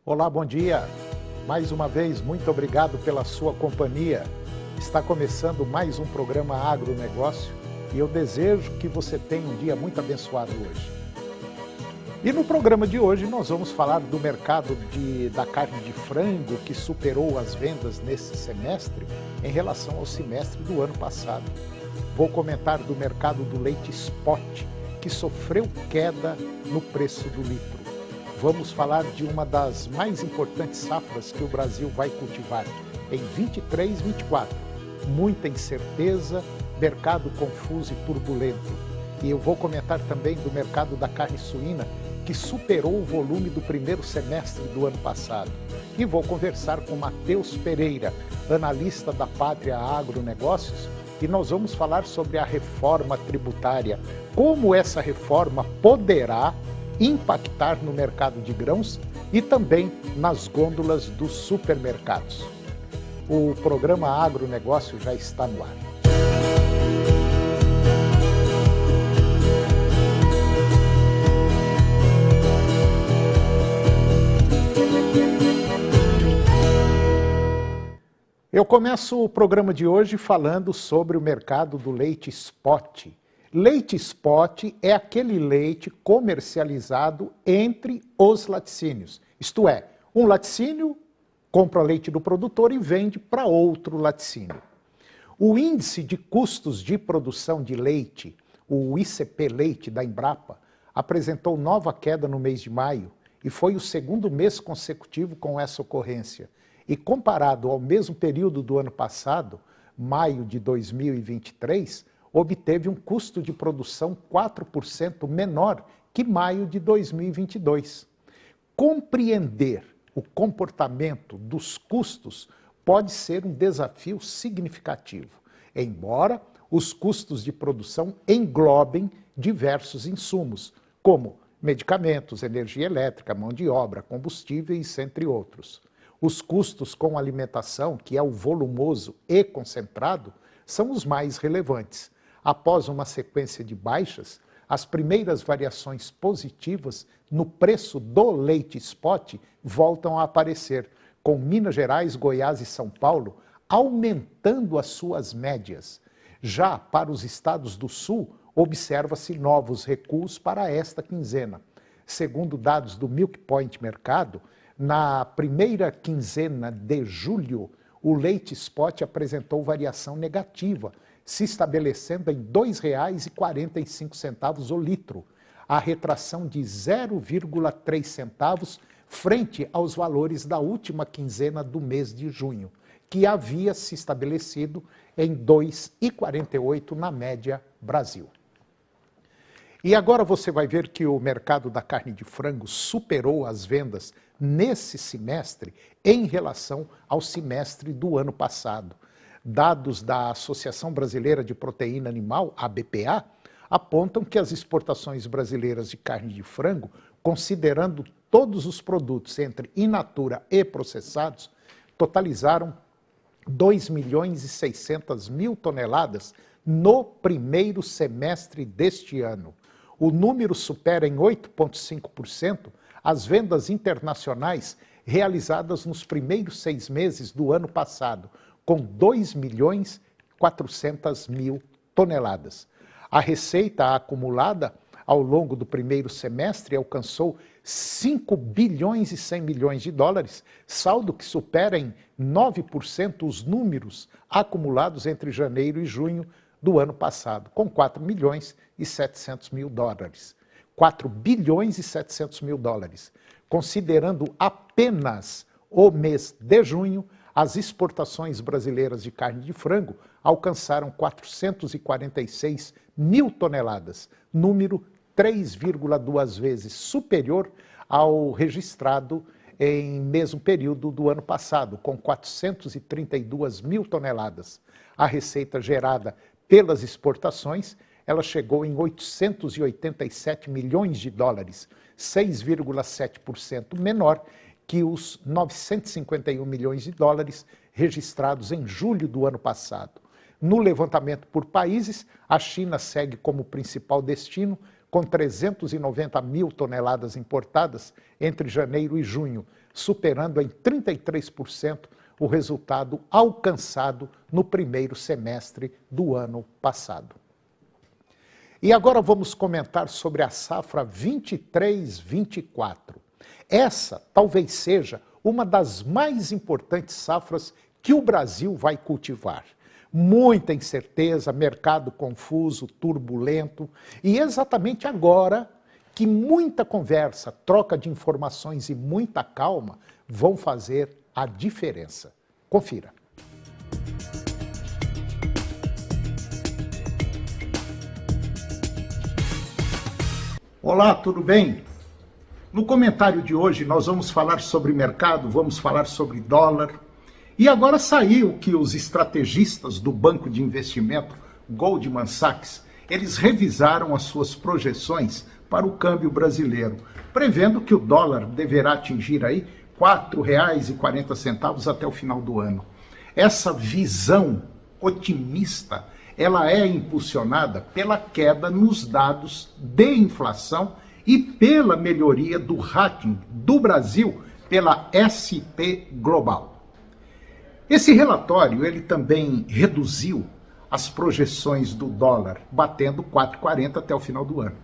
Olá, bom dia. Mais uma vez, muito obrigado pela sua companhia. Está começando mais um programa Agronegócio e eu desejo que você tenha um dia muito abençoado hoje. E no programa de hoje nós vamos falar do mercado da carne de frango que superou as vendas nesse semestre em relação ao semestre do ano passado. Vou comentar do mercado do leite spot, que sofreu queda no preço do litro. Vamos falar de uma das mais importantes safras que o Brasil vai cultivar em 23 e 24. Muita incerteza, mercado confuso e turbulento. E eu vou comentar também do mercado da carne suína, que superou o volume do primeiro semestre do ano passado. E vou conversar com Matheus Pereira, analista da Pátria Agronegócios, e nós vamos falar sobre a reforma tributária, como essa reforma poderá impactar no mercado de grãos e também nas gôndolas dos supermercados. O programa Agronegócio já está no ar. Eu começo o programa de hoje falando sobre o mercado do leite spot. Leite spot é aquele leite comercializado entre os laticínios. Isto é, um laticínio compra leite do produtor e vende para outro laticínio. O índice de custos de produção de leite, o ICP Leite da Embrapa, apresentou nova queda no mês de maio e foi o segundo mês consecutivo com essa ocorrência. E comparado ao mesmo período do ano passado, maio de 2023, obteve um custo de produção 4% menor que maio de 2022. Compreender o comportamento dos custos pode ser um desafio significativo, embora os custos de produção englobem diversos insumos, como medicamentos, energia elétrica, mão de obra, combustíveis, entre outros. Os custos com alimentação, que é o volumoso e concentrado, são os mais relevantes. Após uma sequência de baixas, as primeiras variações positivas no preço do leite spot voltam a aparecer, com Minas Gerais, Goiás e São Paulo aumentando as suas médias. Já para os estados do Sul, observa-se novos recuos para esta quinzena. Segundo dados do Milk Point Mercado, na primeira quinzena de julho, o leite spot apresentou variação negativa, se estabelecendo em R$ 2,45 o litro, a retração de 0,3 centavos frente aos valores da última quinzena do mês de junho, que havia se estabelecido em R$ 2,48 na média Brasil. E agora você vai ver que o mercado da carne de frango superou as vendas nesse semestre em relação ao semestre do ano passado. Dados da Associação Brasileira de Proteína Animal, ABPA, apontam que as exportações brasileiras de carne de frango, considerando todos os produtos entre in natura e processados, totalizaram 2.600.000 toneladas no primeiro semestre deste ano. O número supera em 8,5% as vendas internacionais realizadas nos primeiros 6 meses do ano passado, com 2.400.000 toneladas. A receita acumulada ao longo do primeiro semestre alcançou 5 bilhões e 100 milhões de dólares, saldo que supera em 9% os números acumulados entre janeiro e junho do ano passado, com 4 milhões e 700 mil dólares. 4 bilhões e 700 mil dólares. Considerando apenas o mês de junho, as exportações brasileiras de carne de frango alcançaram 446 mil toneladas, número 3,2 vezes superior ao registrado em mesmo período do ano passado, com 432 mil toneladas. A receita gerada pelas exportações, ela chegou em 887 milhões de dólares, 6,7% menor que os 951 milhões de dólares registrados em julho do ano passado. No levantamento por países, a China segue como principal destino, com 390 mil toneladas importadas entre janeiro e junho, superando em 33% o resultado alcançado no primeiro semestre do ano passado. E agora vamos comentar sobre a safra 23-24. Essa talvez seja uma das mais importantes safras que o Brasil vai cultivar. Muita incerteza, mercado confuso, turbulento, e exatamente agora que muita conversa, troca de informações e muita calma vão fazer a diferença. Confira. Olá, tudo bem? No comentário de hoje nós vamos falar sobre mercado, vamos falar sobre dólar. E agora saiu que os estrategistas do banco de investimento Goldman Sachs, eles revisaram as suas projeções para o câmbio brasileiro, prevendo que o dólar deverá atingir aí R$ 4,40 até o final do ano. Essa visão otimista, ela é impulsionada pela queda nos dados de inflação e pela melhoria do rating do Brasil pela SP Global. Esse relatório, ele também reduziu as projeções do dólar, batendo R$ 4,40 até o final do ano.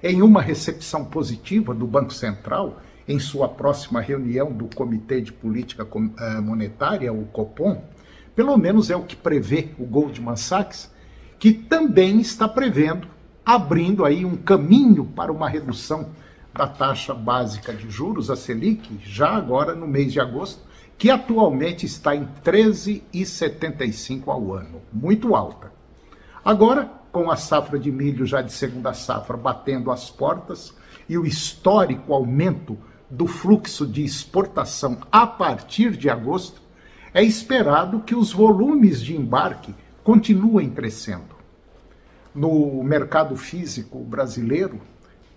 Em uma recepção positiva do Banco Central, em sua próxima reunião do Comitê de Política Monetária, o Copom, pelo menos é o que prevê o Goldman Sachs, que também está prevendo, abrindo aí um caminho para uma redução da taxa básica de juros, a Selic, já agora no mês de agosto, que atualmente está em 13,75 ao ano, muito alta. Agora, com a safra de milho já de segunda safra batendo as portas e o histórico aumento do fluxo de exportação a partir de agosto, é esperado que os volumes de embarque continuem crescendo. No mercado físico brasileiro,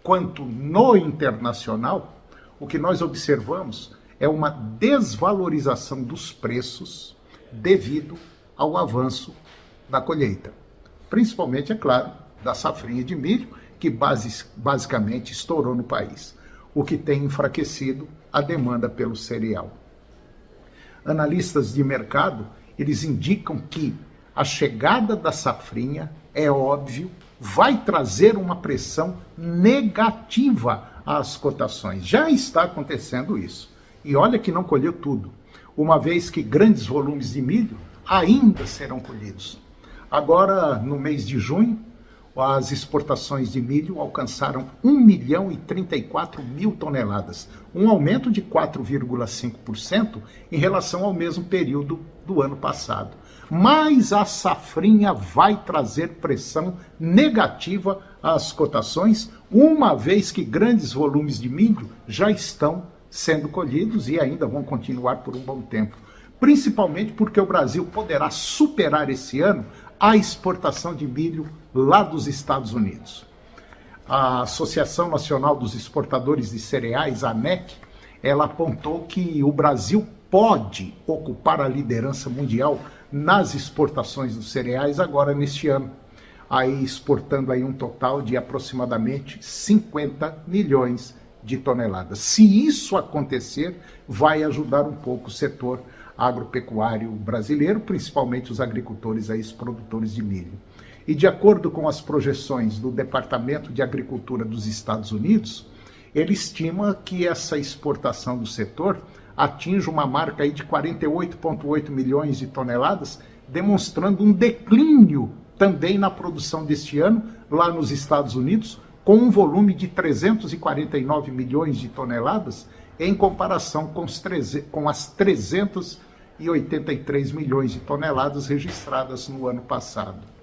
quanto no internacional, o que nós observamos é uma desvalorização dos preços devido ao avanço da colheita. Principalmente, é claro, da safrinha de milho, que basicamente estourou no país, o que tem enfraquecido a demanda pelo cereal. Analistas de mercado, eles indicam que a chegada da safrinha, é óbvio, vai trazer uma pressão negativa às cotações. Já está acontecendo isso. E olha que não colheu tudo, uma vez que grandes volumes de milho ainda serão colhidos. Agora, no mês de junho, as exportações de milho alcançaram 1.034.000 toneladas, um aumento de 4,5% em relação ao mesmo período do ano passado. Mas a safrinha vai trazer pressão negativa às cotações, uma vez que grandes volumes de milho já estão sendo colhidos e ainda vão continuar por um bom tempo. Principalmente porque o Brasil poderá superar esse ano a exportação de milho lá dos Estados Unidos. A Associação Nacional dos Exportadores de Cereais, a ANEC, ela apontou que o Brasil pode ocupar a liderança mundial nas exportações dos cereais agora neste ano, aí exportando aí um total de aproximadamente 50 milhões de toneladas. Se isso acontecer, vai ajudar um pouco o setor agropecuário brasileiro, principalmente os agricultores aí, os produtores de milho. E de acordo com as projeções do Departamento de Agricultura dos Estados Unidos, ele estima que essa exportação do setor atinge uma marca aí de 48,8 milhões de toneladas, demonstrando um declínio também na produção deste ano lá nos Estados Unidos, com um volume de 349 milhões de toneladas, em comparação com as 383 milhões de toneladas registradas no ano passado.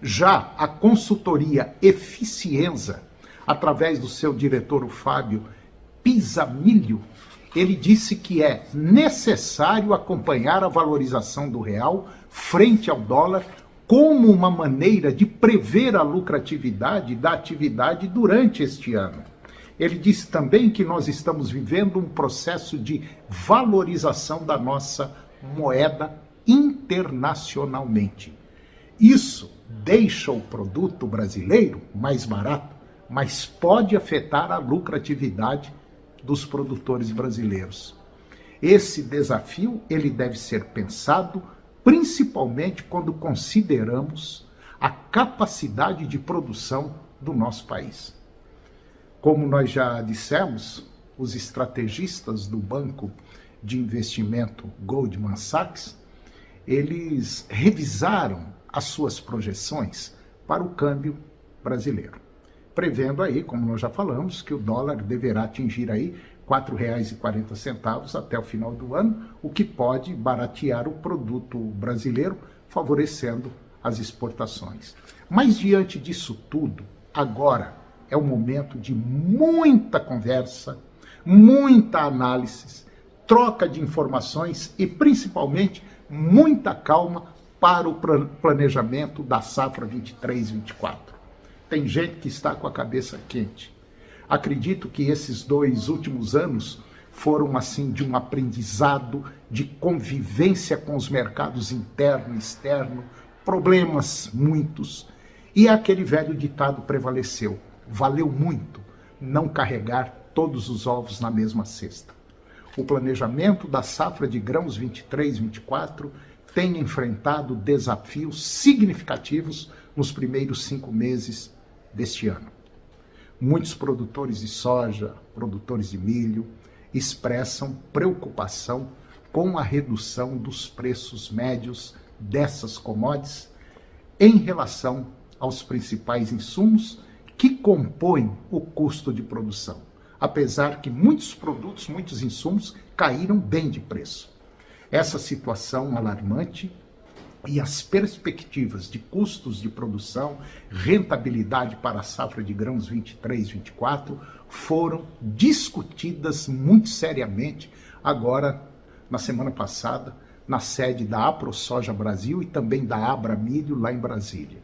Já a consultoria Eficienza, através do seu diretor, o Fábio Pisamilho, ele disse que é necessário acompanhar a valorização do real frente ao dólar como uma maneira de prever a lucratividade da atividade durante este ano. Ele disse também que nós estamos vivendo um processo de valorização da nossa moeda internacionalmente. Isso deixa o produto brasileiro mais barato? mas pode afetar a lucratividade dos produtores brasileiros. Esse desafio ele deve ser pensado principalmente quando consideramos a capacidade de produção do nosso país. Como nós já dissemos, os estrategistas do banco de investimento Goldman Sachs, eles revisaram as suas projeções para o câmbio brasileiro, prevendo aí, como nós já falamos, que o dólar deverá atingir aí R$ 4,40 até o final do ano, o que pode baratear o produto brasileiro, favorecendo as exportações. Mas diante disso tudo, agora é o momento de muita conversa, muita análise, troca de informações e, principalmente, muita calma para o planejamento da safra 23-24. Tem gente que está com a cabeça quente. Acredito que esses 2 últimos anos foram assim de um aprendizado, de convivência com os mercados interno e externo, problemas muitos. E aquele velho ditado prevaleceu: valeu muito não carregar todos os ovos na mesma cesta. O planejamento da safra de grãos 23-24 tem enfrentado desafios significativos nos primeiros 5 meses deste ano. Muitos produtores de soja, produtores de milho, expressam preocupação com a redução dos preços médios dessas commodities em relação aos principais insumos que compõem o custo de produção, apesar que muitos produtos, muitos insumos caíram bem de preço. Essa situação alarmante e as perspectivas de custos de produção, rentabilidade para a safra de grãos 23-24 foram discutidas muito seriamente agora, na semana passada, na sede da AproSoja Brasil e também da Abramilho, lá em Brasília.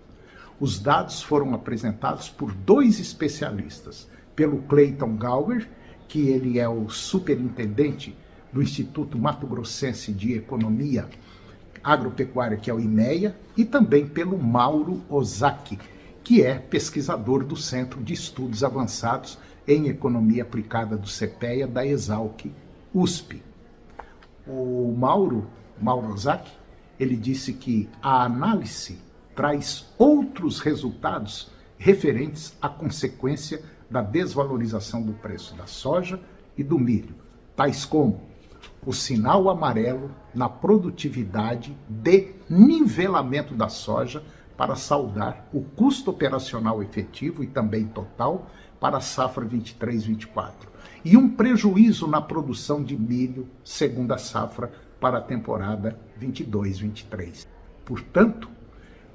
Os dados foram apresentados por 2 especialistas, pelo Clayton Gauer, que ele é o superintendente do Instituto Mato Grossense de Economia Agropecuária, que é o IMEA, e também pelo Mauro Ozaki, que é pesquisador do Centro de Estudos Avançados em Economia Aplicada do CPEA, da Exalc USP. O Mauro Ozaki, ele disse que a análise traz outros resultados referentes à consequência da desvalorização do preço da soja e do milho, tais como o sinal amarelo na produtividade de nivelamento da soja para saldar o custo operacional efetivo e também total para a safra 23-24, e um prejuízo na produção de milho segunda safra para a temporada 22-23. Portanto,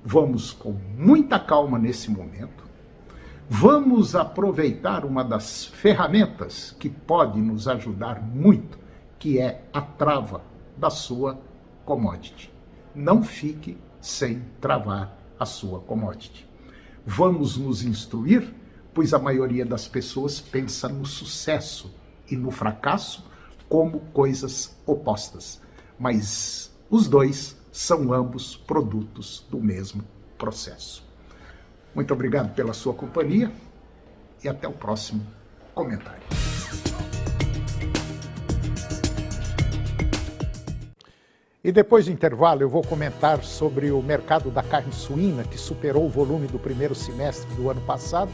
vamos com muita calma nesse momento, vamos aproveitar uma das ferramentas que pode nos ajudar muito, que é a trava da sua commodity. Não fique sem travar a sua commodity. Vamos nos instruir, pois a maioria das pessoas pensa no sucesso e no fracasso como coisas opostas, mas os dois são ambos produtos do mesmo processo. Muito obrigado pela sua companhia e até o próximo comentário. E depois do intervalo eu vou comentar sobre o mercado da carne suína, que superou o volume do primeiro semestre do ano passado,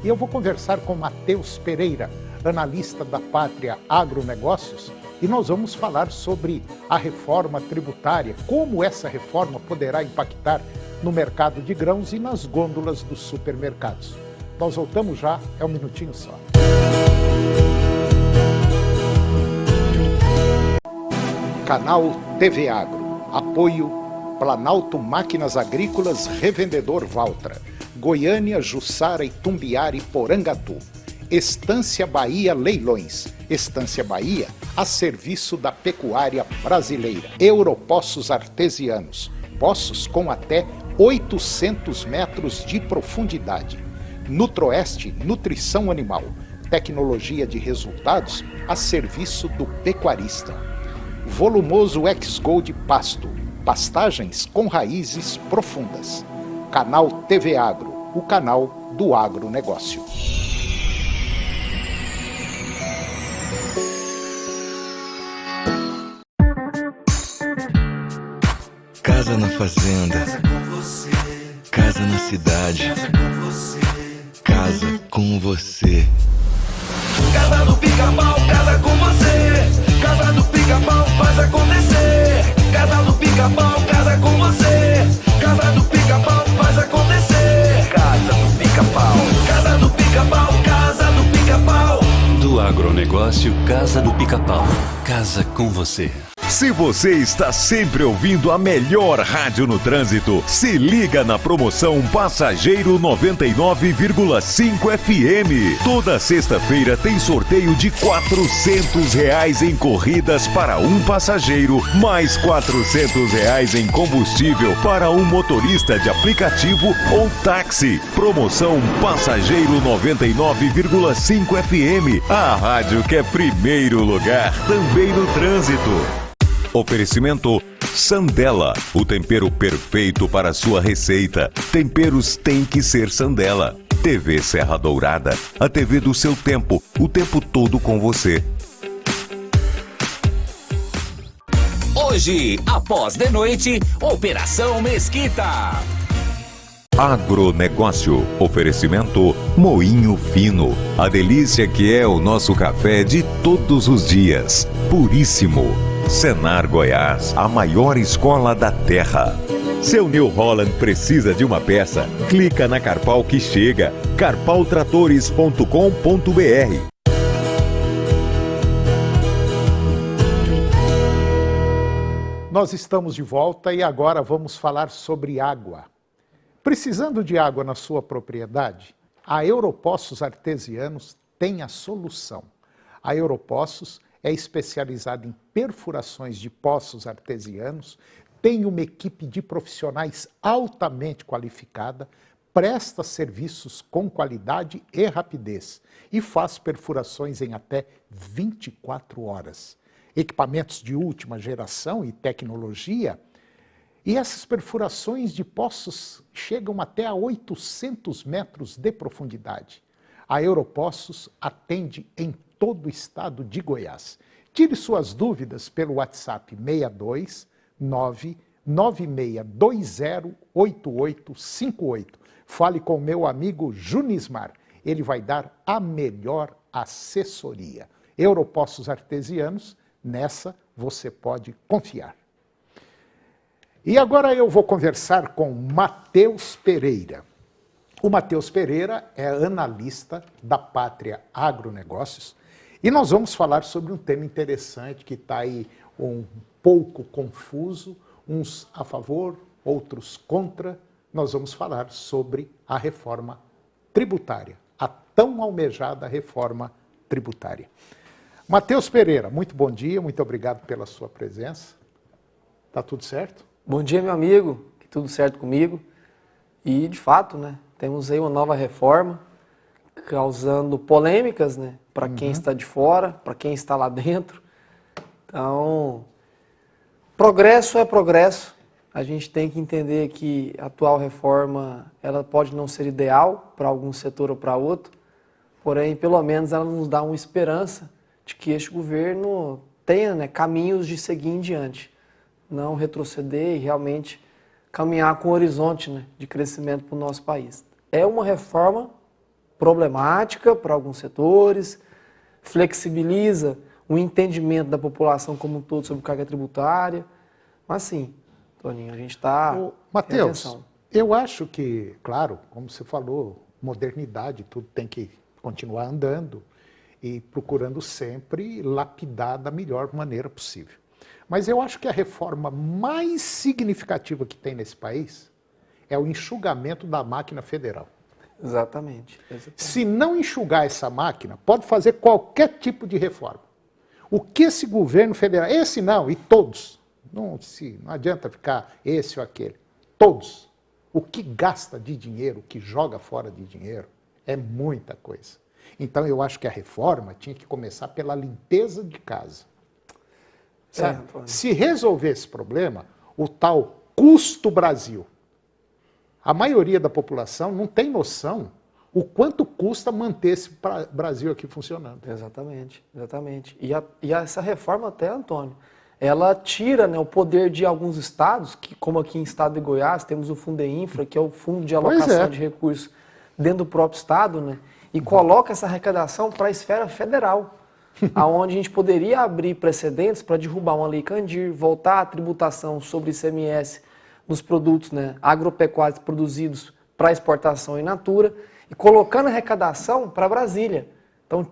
e eu vou conversar com Matheus Pereira, analista da Pátria Agronegócios, e nós vamos falar sobre a reforma tributária, como essa reforma poderá impactar no mercado de grãos e nas gôndolas dos supermercados. Nós voltamos já, é um minutinho só. Canal TV Agro, apoio Planalto Máquinas Agrícolas, Revendedor Valtra, Goiânia, Jussara, Itumbiara e Porangatu. Estância Bahia Leilões, Estância Bahia a serviço da pecuária brasileira. Europoços Artesianos, poços com até 800 metros de profundidade. Nutroeste, nutrição animal, tecnologia de resultados a serviço do pecuarista. Volumoso X-Gold Pasto, pastagens com raízes profundas. Canal TV Agro, o canal do agronegócio. Casa na fazenda, casa na cidade, casa com você. Casa do Pica-Pau, casa com você. Casa do Pica-Pau, faz acontecer. Casa do Pica-Pau, casa com você. Casa do Pica-Pau, faz acontecer. Casa do Pica-Pau, casa do Pica-Pau, casa do Pica-Pau. Do agronegócio, Casa do Pica-Pau. Casa com você. Se você está sempre ouvindo a melhor rádio no trânsito, se liga na promoção Passageiro 99,5 FM. Toda sexta-feira tem sorteio de R$400 em corridas para um passageiro, mais R$400 em combustível para um motorista de aplicativo ou táxi. Promoção Passageiro 99,5 FM. A rádio que é primeiro lugar também no trânsito. Oferecimento Sandela, o tempero perfeito para a sua receita. Temperos tem que ser Sandela. TV Serra Dourada, a TV do seu tempo, o tempo todo com você. Hoje, após de noite, Operação Mesquita. Agronegócio, oferecimento Moinho Fino, a delícia que é o nosso café de todos os dias, puríssimo. Senar Goiás, a maior escola da terra. Seu New Holland precisa de uma peça? Clica na Carpal que chega, carpaltratores.com.br. Nós estamos de volta e agora vamos falar sobre água. Precisando de água na sua propriedade? A Europoços Artesianos tem a solução. A Europoços é especializada em perfurações de poços artesianos, tem uma equipe de profissionais altamente qualificada, presta serviços com qualidade e rapidez e faz perfurações em até 24 horas. Equipamentos de última geração e tecnologia, e essas perfurações de poços chegam até a 800 metros de profundidade. A Europoços atende em todo o estado de Goiás. Tire suas dúvidas pelo WhatsApp 62 996208858. Fale com meu amigo Junismar. Ele vai dar a melhor assessoria. Europoços Artesianos, nessa você pode confiar. E agora eu vou conversar com Matheus Pereira. O Matheus Pereira é analista da Pátria Agronegócios e nós vamos falar sobre um tema interessante que está aí um pouco confuso, uns a favor, outros contra. Nós vamos falar sobre a reforma tributária, a tão almejada reforma tributária. Matheus Pereira, muito bom dia, muito obrigado pela sua presença. Tá tudo certo? Bom dia, meu amigo, que tudo certo comigo. E, de fato, né, temos aí uma nova reforma causando polêmicas, né, para quem está de fora, para quem está lá dentro. Então, progresso é progresso. A gente tem que entender que a atual reforma, ela pode não ser ideal para algum setor ou para outro, porém, pelo menos ela nos dá uma esperança de que este governo tenha, né, caminhos de seguir em diante, não retroceder e realmente caminhar com um horizonte, né, de crescimento para o nosso país. É uma reforma problemática para alguns setores, flexibiliza o entendimento da população como um todo sobre carga tributária, mas sim, Toninho, a gente está... Matheus, eu acho que, claro, como você falou, modernidade, tudo tem que continuar andando e procurando sempre lapidar da melhor maneira possível. Mas eu acho que a reforma mais significativa que tem nesse país é o enxugamento da máquina federal. Exatamente. Se não enxugar essa máquina, pode fazer qualquer tipo de reforma. O que esse governo federal, esse não, e todos, não adianta ficar esse ou aquele, todos, o que gasta de dinheiro, o que joga fora de dinheiro, é muita coisa. Então eu acho que a reforma tinha que começar pela limpeza de casa. Sabe? Se resolver esse problema, o tal custo Brasil, a maioria da população não tem noção o quanto custa manter esse Brasil aqui funcionando. Exatamente, exatamente. E essa reforma até, Antônio, ela tira, né, o poder de alguns estados, que, como aqui em estado de Goiás, temos o Fundeinfra, que é o Fundo de Alocação de Recursos dentro do próprio estado, né, e coloca essa arrecadação para a esfera federal, aonde a gente poderia abrir precedentes para derrubar uma lei Candir, voltar à tributação sobre ICMS nos produtos, né, agropecuários produzidos para exportação in natura, e colocando a arrecadação para Brasília. Então,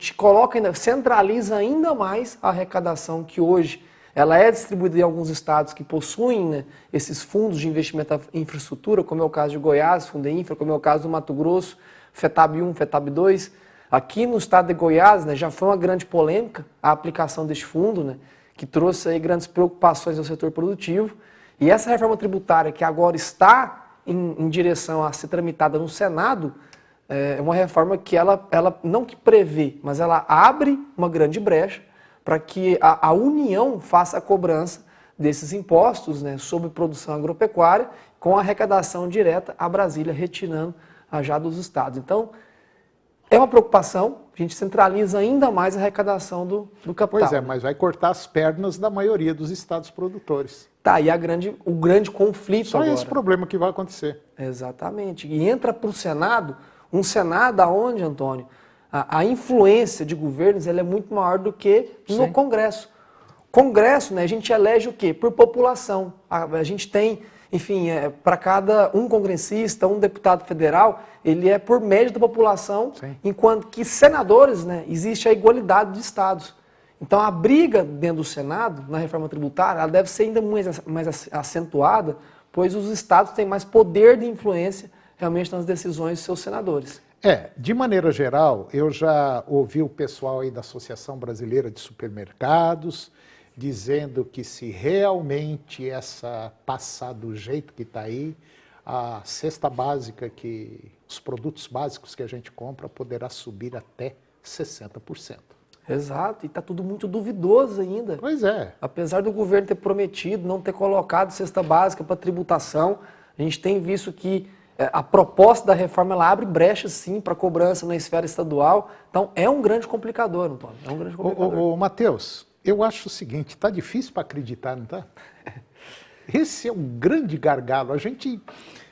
centraliza ainda mais a arrecadação que hoje ela é distribuída em alguns estados que possuem, né, esses fundos de investimento em infraestrutura, como é o caso de Goiás, Fundeinfra, como é o caso do Mato Grosso, FETAB 1, FETAB 2. Aqui no estado de Goiás, né, já foi uma grande polêmica a aplicação deste fundo, né, que trouxe aí grandes preocupações ao setor produtivo. E essa reforma tributária que agora está em direção a ser tramitada no Senado, é uma reforma que ela não que prevê, mas ela abre uma grande brecha para que a União faça a cobrança desses impostos, né, sobre produção agropecuária, com a arrecadação direta a Brasília, retirando a já dos estados. Então, é uma preocupação, a gente centraliza ainda mais a arrecadação do capital. Pois é, mas vai cortar as pernas da maioria dos estados produtores. Tá, e o grande conflito Só agora. esse problema que vai acontecer. Exatamente. E entra para o Senado, um Senado onde, Antônio, a influência de governos ela é muito maior do que no Congresso. Congresso, né, a gente elege o quê? Por população. A gente tem, enfim, para cada um congressista, um deputado federal, ele é por média da população, enquanto que senadores, né, existe a igualdade de estados. Então a briga dentro do Senado, na reforma tributária, ela deve ser ainda mais acentuada, pois os estados têm mais poder de influência realmente nas decisões dos seus senadores. De maneira geral, eu já ouvi o pessoal aí da Associação Brasileira de Supermercados dizendo que se realmente essa passar do jeito que está aí, a cesta básica, os produtos básicos que a gente compra poderá subir até 60%. Exato, e está tudo muito duvidoso ainda. Pois é. Apesar do governo ter prometido, não ter colocado cesta básica para tributação, a gente tem visto que a proposta da reforma ela abre brechas, sim, para cobrança na esfera estadual. Então, é um grande complicador, Antônio. É um grande complicador. Ô, Matheus, eu acho o seguinte, está difícil para acreditar, não está? Esse é um grande gargalo. A gente,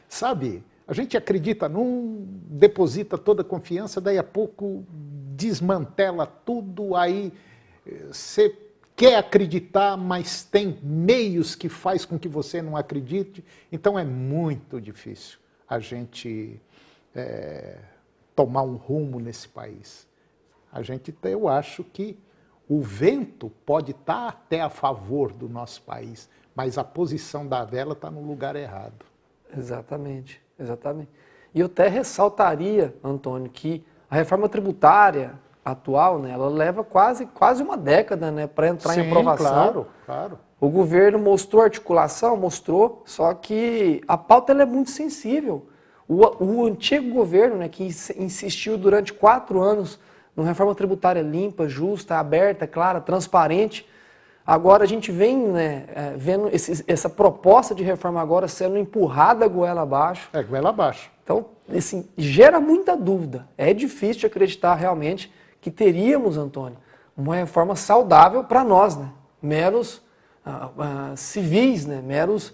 sabe, a gente acredita num, deposita toda a confiança, daí a pouco desmantela tudo, aí você quer acreditar, mas tem meios que faz com que você não acredite. Então, é muito difícil a gente tomar um rumo nesse país. Eu acho que o vento pode estar até a favor do nosso país, mas a posição da vela está no lugar errado. Exatamente, exatamente. E eu até ressaltaria, Antônio, que a reforma tributária atual, né, ela leva quase uma década, né, para entrar em aprovação. Claro, claro. O governo mostrou articulação, mostrou, só que a pauta ela é muito sensível. O antigo governo, né, que insistiu durante 4 anos numa reforma tributária limpa, justa, aberta, clara, transparente, agora a gente vem, né, vendo essa proposta de reforma agora sendo empurrada goela abaixo. Goela abaixo. Então, assim, gera muita dúvida. É difícil de acreditar realmente que teríamos, Antônio, uma reforma saudável para nós, né? Meros civis, né? Meros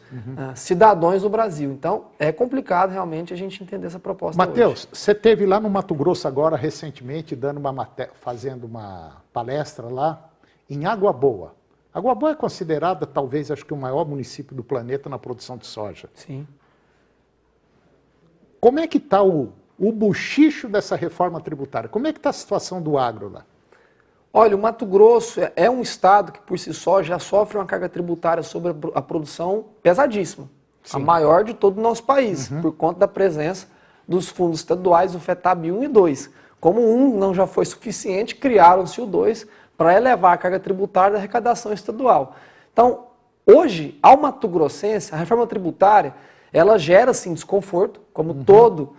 cidadãos do Brasil. Então, é complicado realmente a gente entender essa proposta. Matheus, você esteve lá no Mato Grosso agora, recentemente, fazendo uma palestra lá em Água Boa. Água Boa é considerada, talvez, acho que o maior município do planeta na produção de soja. Sim. Como é que está o bochicho dessa reforma tributária? Como é que está a situação do agro lá? Olha, o Mato Grosso é um estado que, por si só, já sofre uma carga tributária sobre a produção pesadíssima. Sim. A maior de todo o nosso país, por conta da presença dos fundos estaduais, o FETAB 1 e 2. Como um não já foi suficiente, criaram-se o 2 para elevar a carga tributária da arrecadação estadual. Então, hoje, ao mato-grossense, a reforma tributária, ela gera, sim, desconforto, como todo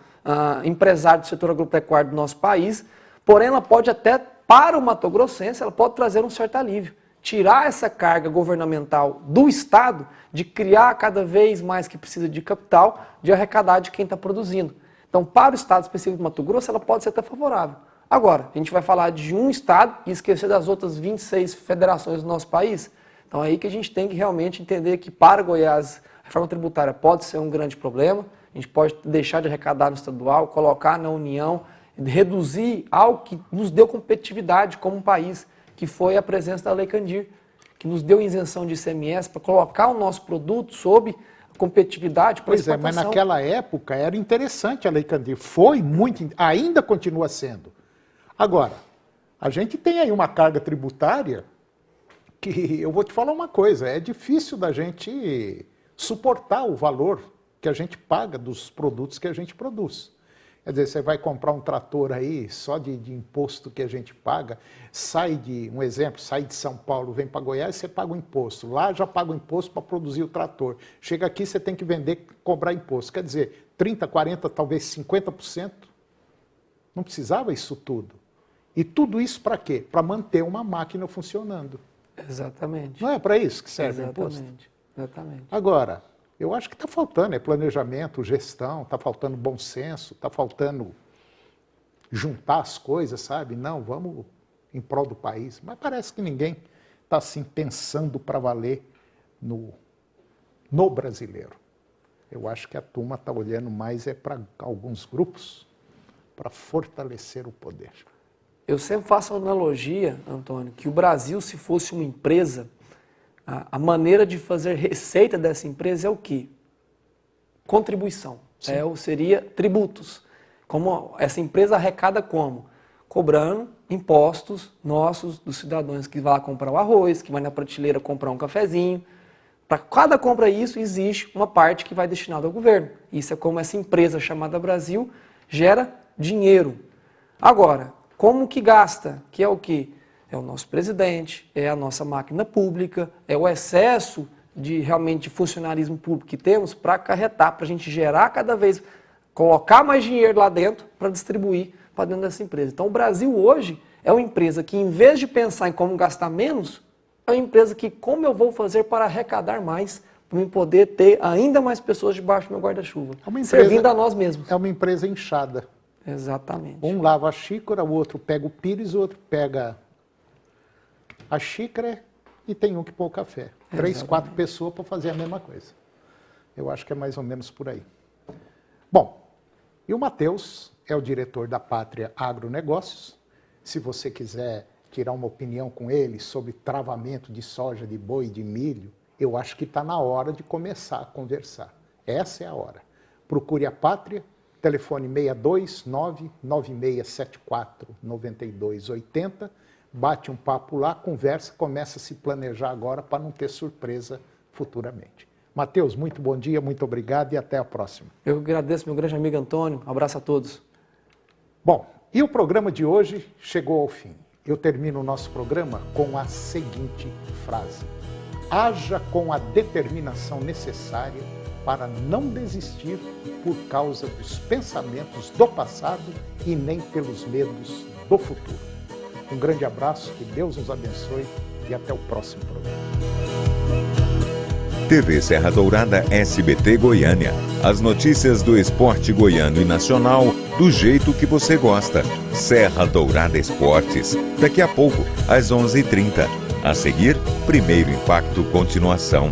empresário do setor agropecuário do nosso país, porém ela pode até, para o mato-grossense, ela pode trazer um certo alívio. Tirar essa carga governamental do Estado de criar cada vez mais que precisa de capital, de arrecadar de quem está produzindo. Então, para o estado específico do Mato Grosso, ela pode ser até favorável. Agora, a gente vai falar de um estado e esquecer das outras 26 federações do nosso país. Então, é aí que a gente tem que realmente entender que para Goiás, a reforma tributária pode ser um grande problema. A gente pode deixar de arrecadar no estadual, colocar na União, reduzir algo que nos deu competitividade como um país, que foi a presença da Lei Candir, que nos deu isenção de ICMS para colocar o nosso produto sob competitividade para exportação. Pois é, mas naquela época era interessante a Lei Candir, foi muito, ainda continua sendo. Agora, a gente tem aí uma carga tributária que, eu vou te falar uma coisa, é difícil da gente suportar o valor que a gente paga dos produtos que a gente produz. Quer dizer, você vai comprar um trator aí, só de imposto que a gente paga, sai de São Paulo, vem para Goiás, você paga o imposto. Lá já paga o imposto para produzir o trator. Chega aqui, você tem que vender, cobrar imposto. Quer dizer, 30%, 40%, talvez 50%. Não precisava isso tudo. E tudo isso para quê? Para manter uma máquina funcionando. Exatamente. Não é para isso que serve o imposto? Exatamente. Agora, eu acho que está faltando planejamento, gestão, está faltando bom senso, está faltando juntar as coisas, sabe? Não, vamos em prol do país. Mas parece que ninguém está assim pensando para valer no brasileiro. Eu acho que a turma está olhando mais para alguns grupos para fortalecer o poder. Eu sempre faço a analogia, Antônio, que o Brasil, se fosse uma empresa, a maneira de fazer receita dessa empresa é o quê? Contribuição. Seria tributos. Como essa empresa arrecada como? Cobrando impostos nossos, dos cidadãos que vão lá comprar o arroz, que vai na prateleira comprar um cafezinho. Para cada compra isso, existe uma parte que vai destinada ao governo. Isso é como essa empresa chamada Brasil gera dinheiro. Agora, como que gasta? Que é o quê? É o nosso presidente, é a nossa máquina pública, é o excesso de realmente funcionarismo público que temos para acarretar, para a gente gerar cada vez, colocar mais dinheiro lá dentro para distribuir para dentro dessa empresa. Então o Brasil hoje é uma empresa que, em vez de pensar em como gastar menos, é uma empresa que, como eu vou fazer para arrecadar mais, para eu poder ter ainda mais pessoas debaixo do meu guarda-chuva, servindo a nós mesmos. É uma empresa inchada. Exatamente. Um lava a xícara, o outro pega o pires, o outro pega a xícara e tem um que põe o café. 3, 4 pessoas para fazer a mesma coisa. Eu acho que é mais ou menos por aí. Bom, e o Matheus é o diretor da Pátria Agronegócios. Se você quiser tirar uma opinião com ele sobre travamento de soja, de boi, de milho, eu acho que está na hora de começar a conversar. Essa é a hora. Procure a Pátria, telefone 629-9674-9280, bate um papo lá, conversa, começa a se planejar agora para não ter surpresa futuramente. Matheus, muito bom dia, muito obrigado e até a próxima. Eu agradeço, meu grande amigo Antônio. Um abraço a todos. Bom, e o programa de hoje chegou ao fim. Eu termino o nosso programa com a seguinte frase: haja com a determinação necessária para não desistir por causa dos pensamentos do passado e nem pelos medos do futuro. Um grande abraço, que Deus nos abençoe e até o próximo programa. TV Serra Dourada SBT Goiânia. As notícias do esporte goiano e nacional do jeito que você gosta. Serra Dourada Esportes. Daqui a pouco, às 11h30. A seguir, Primeiro Impacto Continuação.